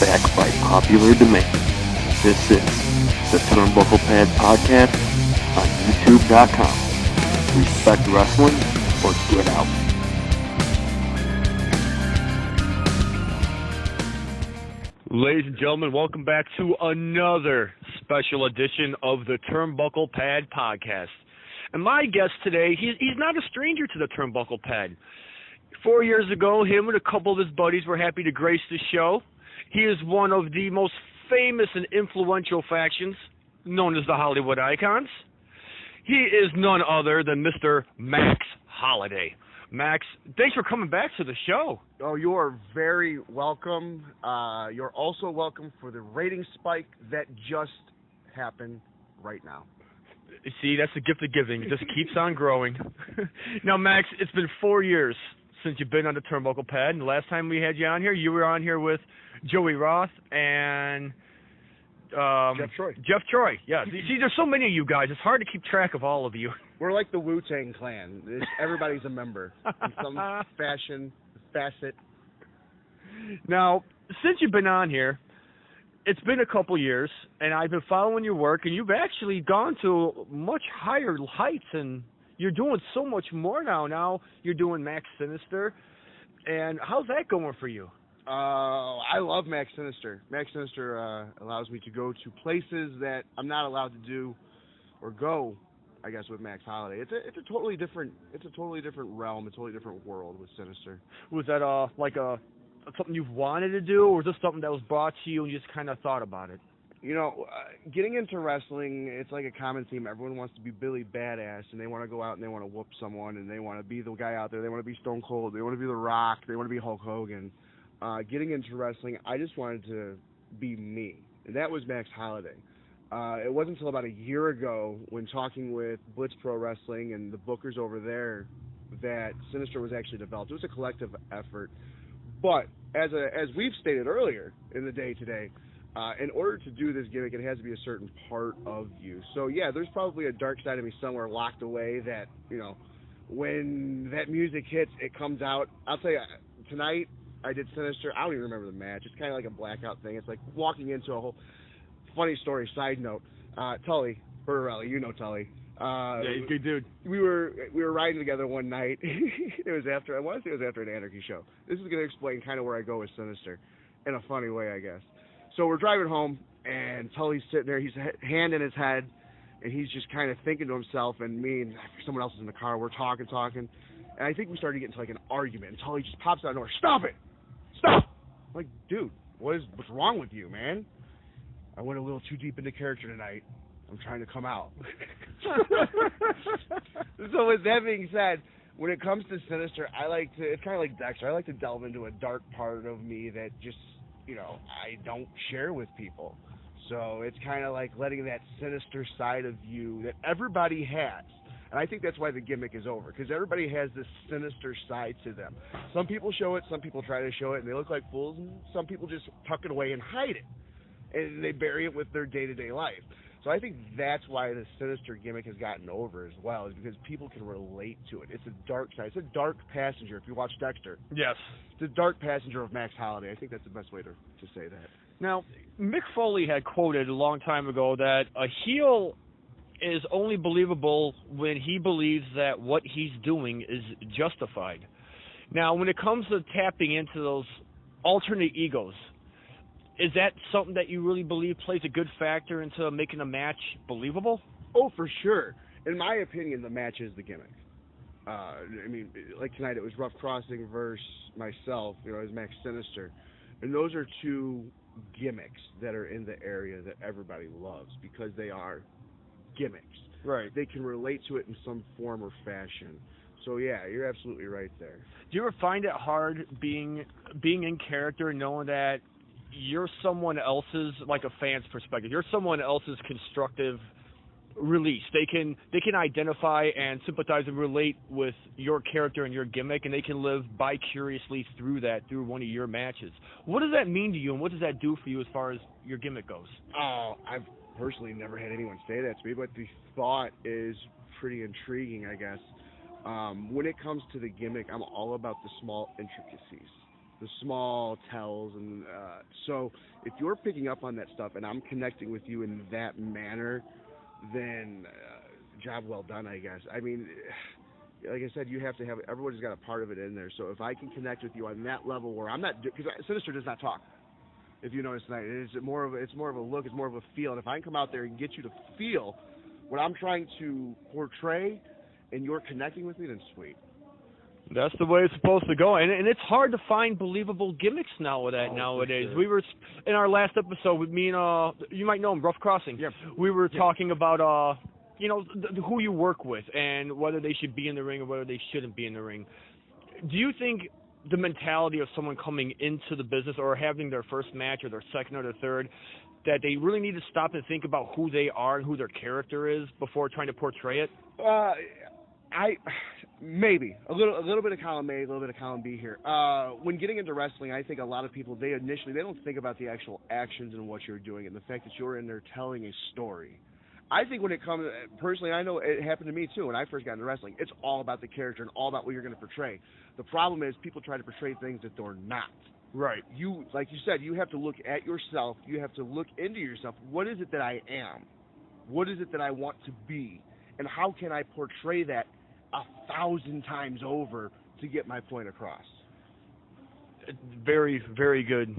back by popular demand. This is the Turnbucklepad Podcast on YouTube.com. Respect wrestling or get out. Ladies and gentlemen, welcome back to another special edition of the Turnbucklepad Podcast. And my guest today, he's not a stranger to the Turnbucklepad. 4 years ago, him and a couple of his buddies were happy to grace the show. He is one of the most famous and influential factions, known as the Hollywood iCONz. He is none other than Mr. Max Holiday. Max, thanks for coming back to the show. Oh, you are very welcome. You're also welcome for the rating spike that just happened right now. See, that's the gift of giving. It just keeps on growing. Now, Max, it's been 4 years since you've been on the Turnbucklepad, and the last time we had you on here, you were on here with Joey Roth and Jeff Troy, yeah. See, there's so many of you guys. It's hard to keep track of all of you. We're like the Wu-Tang Clan. Everybody's a member in some facet. Now, since you've been on here, it's been a couple years, and I've been following your work, and you've actually gone to much higher heights, and you're doing so much more now. Now you're doing Max Sinister, and how's that going for you? I love Max Sinister. Max Sinister allows me to go to places that I'm not allowed to do or go, I guess, with Max Holiday. It's a totally different realm, a totally different world with Sinister. Was that something you've wanted to do, or was this something that was brought to you and you just kind of thought about it? You know, getting into wrestling, it's like a common theme. Everyone wants to be Billy Badass, and they want to go out and they want to whoop someone, and they want to be the guy out there. They want to be Stone Cold. They want to be The Rock. They want to be Hulk Hogan. Getting into wrestling, I just wanted to be me, and that was Max Holiday. It wasn't until about a year ago when talking with Blitz Pro Wrestling and the bookers over there that Sinister was actually developed. It was a collective effort. But as we've stated earlier in the day today, in order to do this gimmick, it has to be a certain part of you. So, yeah, there's probably a dark side of me somewhere locked away that, you know, when that music hits, it comes out. I'll tell you, tonight I did Sinister. I don't even remember the match. It's kind of like a blackout thing. It's like walking into a whole funny story. Side note, Tully Bertorelli, you know Tully. Yeah, he's a good dude. We were riding together one night. I want to say it was after an Anarchy show. This is going to explain kind of where I go with Sinister in a funny way, I guess. So we're driving home, and Tully's sitting there. He's hand in his head, and he's just kind of thinking to himself, and me and someone else is in the car. We're talking, and I think we started to get into like an argument, and Tully just pops out of nowhere. Stop it! Stop! I'm like, dude, what's wrong with you, man? I went a little too deep into character tonight. I'm trying to come out. So with that being said, when it comes to Sinister, it's kind of like Dexter. I like to delve into a dark part of me that just, you know, I don't share with people. So it's kind of like letting that sinister side of you that everybody has. And I think that's why the gimmick is over, because everybody has this sinister side to them. Some people show it, some people try to show it, and they look like fools, and some people just tuck it away and hide it. And they bury it with their day-to-day life. So I think that's why the Sinister gimmick has gotten over as well, is because people can relate to it. It's a dark side. It's a dark passenger, if you watch Dexter. Yes. It's a dark passenger of Max Holiday. I think that's the best way to say that. Now, Mick Foley had quoted a long time ago that a heel is only believable when he believes that what he's doing is justified. Now, when it comes to tapping into those alternate egos, is that something that you really believe plays a good factor into making a match believable? Oh, for sure. In my opinion, the match is the gimmick. I mean, like tonight, it was Rough Crossing versus myself, you know, as Max Sinister. And those are two gimmicks that are in the area that everybody loves because they are gimmicks. Right. They can relate to it in some form or fashion. So, yeah, you're absolutely right there. Do you ever find it hard being in character and knowing that you're someone else's, like a fan's perspective, you're someone else's constructive release? They can identify and sympathize and relate with your character and your gimmick, and they can live vicariously through one of your matches. What does that mean to you, and what does that do for you as far as your gimmick goes? Oh, I've personally never had anyone say that to me, but the thought is pretty intriguing, I guess. When it comes to the gimmick, I'm all about the small intricacies, the small tells and So if you're picking up on that stuff and I'm connecting with you in that manner, then job well done, I guess. I mean, like I said, you have to have, everybody's got a part of it in there. So if I can connect with you on that level where I'm not, because Sinister does not talk. If you notice tonight, it's more of a look, it's more of a feel. And if I can come out there and get you to feel what I'm trying to portray, and you're connecting with me, then sweet. That's the way it's supposed to go, and it's hard to find believable gimmicks nowadays. Sure. We were in our last episode with me and you might know him, Rough Crossing. Yep. We were talking about who you work with and whether they should be in the ring or whether they shouldn't be in the ring. Do you think the mentality of someone coming into the business or having their first match or their second or their third, that they really need to stop and think about who they are and who their character is before trying to portray it? Maybe a little bit of column A, a little bit of column B here. When getting into wrestling, I think a lot of people they don't think about the actual actions and what you're doing and the fact that you're in there telling a story. I think when it comes, personally, I know it happened to me too when I first got into wrestling. It's all about the character and all about what you're going to portray. The problem is people try to portray things that they're not. Right. You, like you said, you have to look at yourself. You have to look into yourself. What is it that I am? What is it that I want to be? And how can I portray that 1,000 times over to get my point across? Very, very good.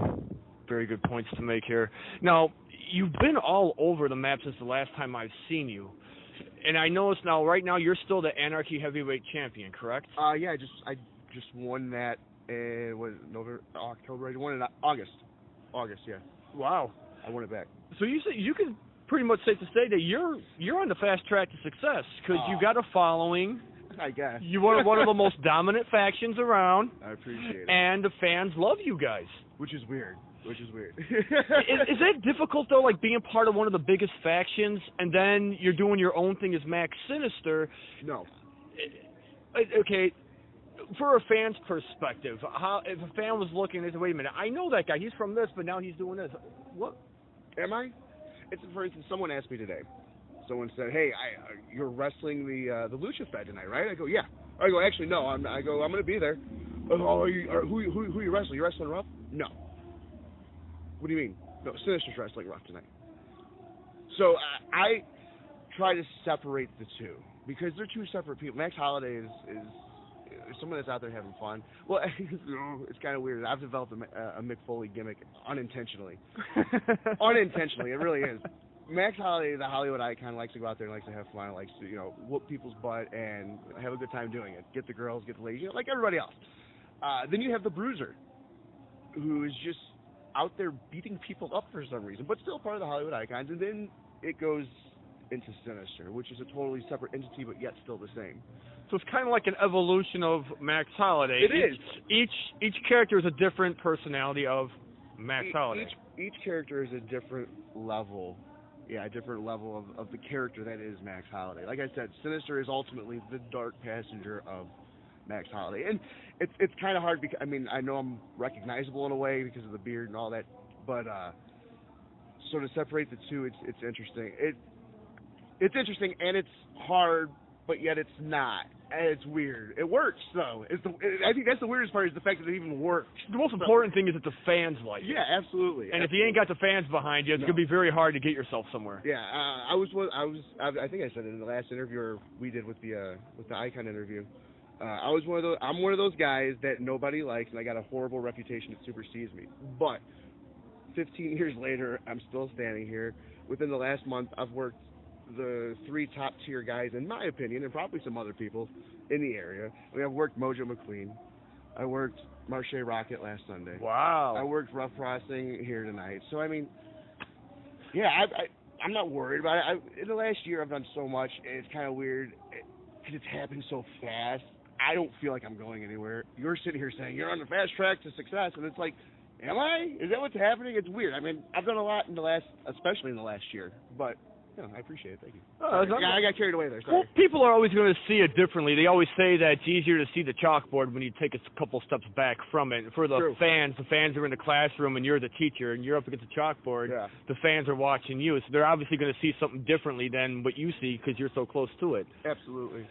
Very good points to make here. Now, you've been all over the map since the last time I've seen you. And I notice now, right now, you're still the Anarchy Heavyweight Champion, correct? Yeah, I just won that in October. I won it in August. August, yeah. Wow. I won it back. So you can pretty much safe to say that you're on the fast track to success because you got a following. I guess. You are one of the most dominant factions around. I appreciate it. And the fans love you guys. Which is weird. Is it difficult, though, like being part of one of the biggest factions and then you're doing your own thing as Max Sinister? No. Okay, for a fan's perspective, if a fan was looking and said, wait a minute, I know that guy, he's from this, but now he's doing this. What? Am I? It's, for instance, someone asked me today. Someone said, hey, you're wrestling the Lucha Fed tonight, right? I go, yeah. I go, actually, no. I'm going to be there. Oh, who are you wrestling? You wrestling Rough? No. What do you mean? No, Sinister's wrestling Rough tonight. So I try to separate the two because they're two separate people. Max Holiday is someone that's out there having fun. Well, it's kind of weird. I've developed a Mick Foley gimmick unintentionally. Unintentionally, it really is. Max Holiday, the Hollywood icon, likes to go out there and likes to have fun, likes to, whoop people's butt and have a good time doing it. Get the girls, get the ladies, like everybody else. Then you have the Bruiser, who is just out there beating people up for some reason, but still part of the Hollywood icons. And then it goes into Sinister, which is a totally separate entity, but yet still the same. So it's kind of like an evolution of Max Holiday. It is. Each character is a different personality of Max Holiday. Each character is a different level. Yeah, a different level of the character that is Max Holiday. Like I said, Sinister is ultimately the dark passenger of Max Holiday. And it's kind of hard because, I know I'm recognizable in a way because of the beard and all that, but so to separate the two, it's interesting. It's interesting and it's hard, but yet it's not. And it's weird. It works, though. I think that's the weirdest part is the fact that it even works. The most important thing is that the fans like it. Yeah, absolutely. And if you ain't got the fans behind you, it's going to be very hard to get yourself somewhere. Yeah, I think I said it in the last interview we did with the iCONz interview. I'm one of those guys that nobody likes, and I got a horrible reputation that supersedes me. But 15 years later, I'm still standing here. Within the last month, I've worked the 3 top-tier guys, in my opinion, and probably some other people in the area. I've worked Mojo McQueen. I worked Marche Rocket last Sunday. Wow. I worked Rough Crossing here tonight. So, yeah, I'm not worried about it. In the last year, I've done so much, and it's kind of weird because it's happened so fast. I don't feel like I'm going anywhere. You're sitting here saying you're on the fast track to success, and it's like, am I? Is that what's happening? It's weird. I've done a lot especially in the last year, but I appreciate it. Thank you. I got carried away there. Sorry. Well, people are always going to see it differently. They always say that it's easier to see the chalkboard when you take a couple steps back from it. For the fans are in the classroom and you're the teacher and you're up against the chalkboard. Yeah. The fans are watching you, so they're obviously going to see something differently than what you see because you're so close to it. Absolutely.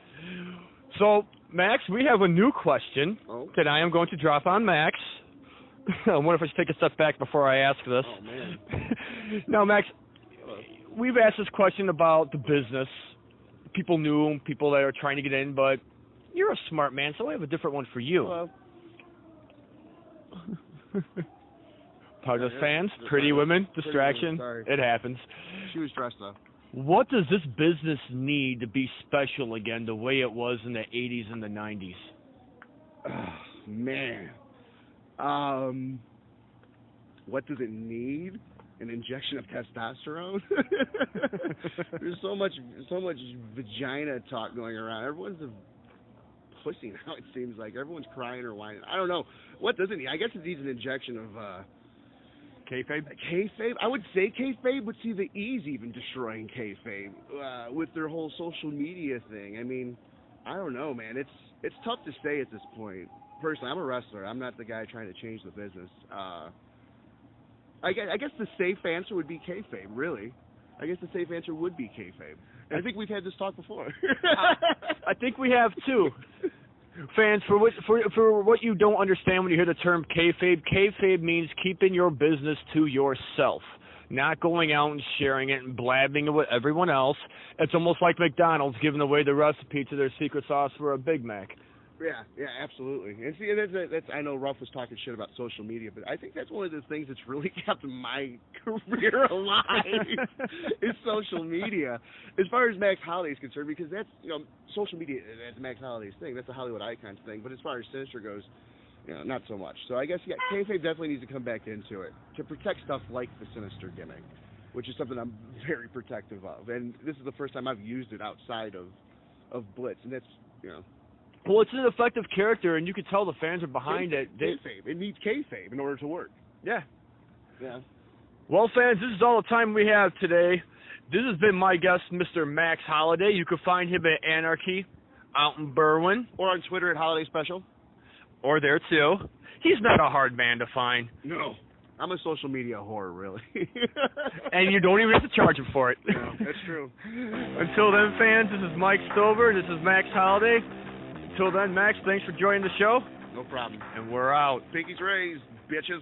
So, Max, we have a new question that I am going to drop on Max. I wonder if I should take a step back before I ask this. Oh, man. Now, Max, we've asked this question about the business. People new, people that are trying to get in, but you're a smart man, so I have a different one for you. Hello. Part of fans, pretty women, distraction, sorry. it happens. She was dressed up. What does this business need to be special again the way it was in the 80s and the 90s? Oh, man. What does it need? An injection of testosterone? There's so much vagina talk going around. Everyone's a pussy now, it seems like. Everyone's crying or whining. I don't know. What does it need? I guess it needs an injection of Kayfabe? Kayfabe? I would say kayfabe, but see, the E's even destroying kayfabe with their whole social media thing. I mean, I don't know, man. It's tough to say at this point. Personally, I'm a wrestler. I'm not the guy trying to change the business. I guess the safe answer would be kayfabe, really. I guess the safe answer would be kayfabe. I think we've had this talk before. I think we have, too. Fans, for what you don't understand when you hear the term kayfabe means keeping your business to yourself, not going out and sharing it and blabbing it with everyone else. It's almost like McDonald's giving away the recipe to their secret sauce for a Big Mac. Yeah, absolutely. And see, that's I know Ruff was talking shit about social media, but I think that's one of the things that's really kept my career alive is social media. As far as Max Holliday's concerned, because that's, social media, that's Max Holliday's thing. That's the Hollywood iCONz thing. But as far as Sinister goes, not so much. So I guess, kayfabe definitely needs to come back into it to protect stuff like the Sinister gimmick, which is something I'm very protective of. And this is the first time I've used it outside of Blitz, and that's, Well, it's an effective character, and you can tell the fans are behind it. Kayfabe. It needs kayfabe in order to work. Yeah. Yeah. Well, fans, this is all the time we have today. This has been my guest, Mr. Max Holiday. You can find him at Anarchy out in Berwyn. Or on Twitter at Holiday Special. Or there, too. He's not a hard man to find. No. I'm a social media whore, really. And you don't even have to charge him for it. No, that's true. Until then, fans, this is Mike Stover. This is Max Holiday. Until then, Max, thanks for joining the show. No problem. And we're out. Pinkies raised, bitches.